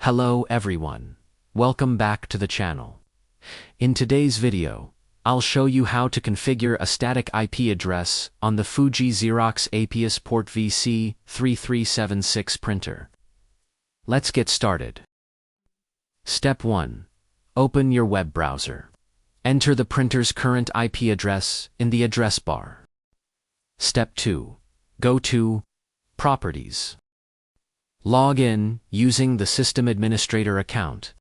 Hello everyone. Welcome back to the channel. In today's video, I'll show you how to configure a static IP address on the Fuji Xerox ApeosPort-V C3376 printer. Let's get started. Step 1. Open your web browser. Enter the printer's current IP address in the address bar. Step 2. Go to Properties. Log in using the System Administrator account.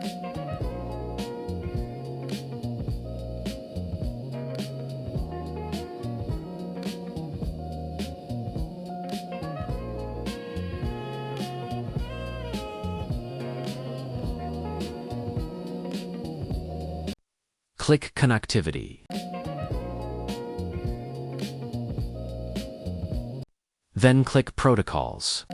Click Connectivity. Then click Protocols.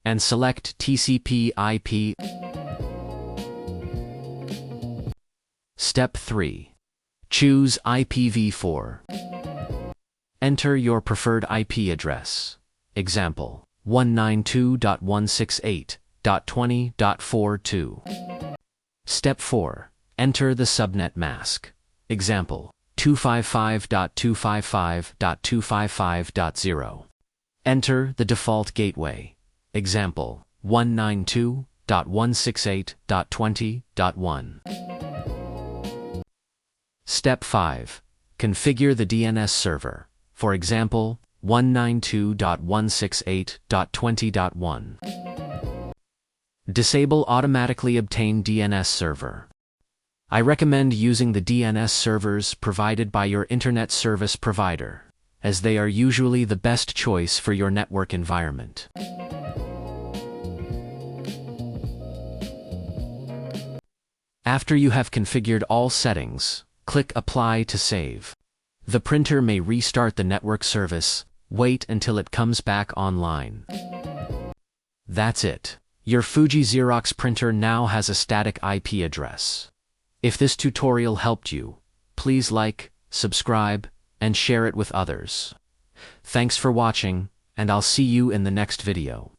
And select TCP/IP. Step 3. Choose IPv4. Enter your preferred IP address. Example, 192.168.20.42. Step 4. Enter the subnet mask. Example, 255.255.255.0. Enter the default gateway. Example, 192.168.20.1. Step 5. Configure the DNS server. For example, 192.168.20.1. Disable automatically obtain DNS server. I recommend using the DNS servers provided by your internet service provider, as they are usually the best choice for your network environment. After you have configured all settings, click Apply to save. The printer may restart the network service. Wait until it comes back online. That's it. Your Fuji Xerox printer now has a static IP address. If this tutorial helped you, please like, subscribe, and share it with others. Thanks for watching, and I'll see you in the next video.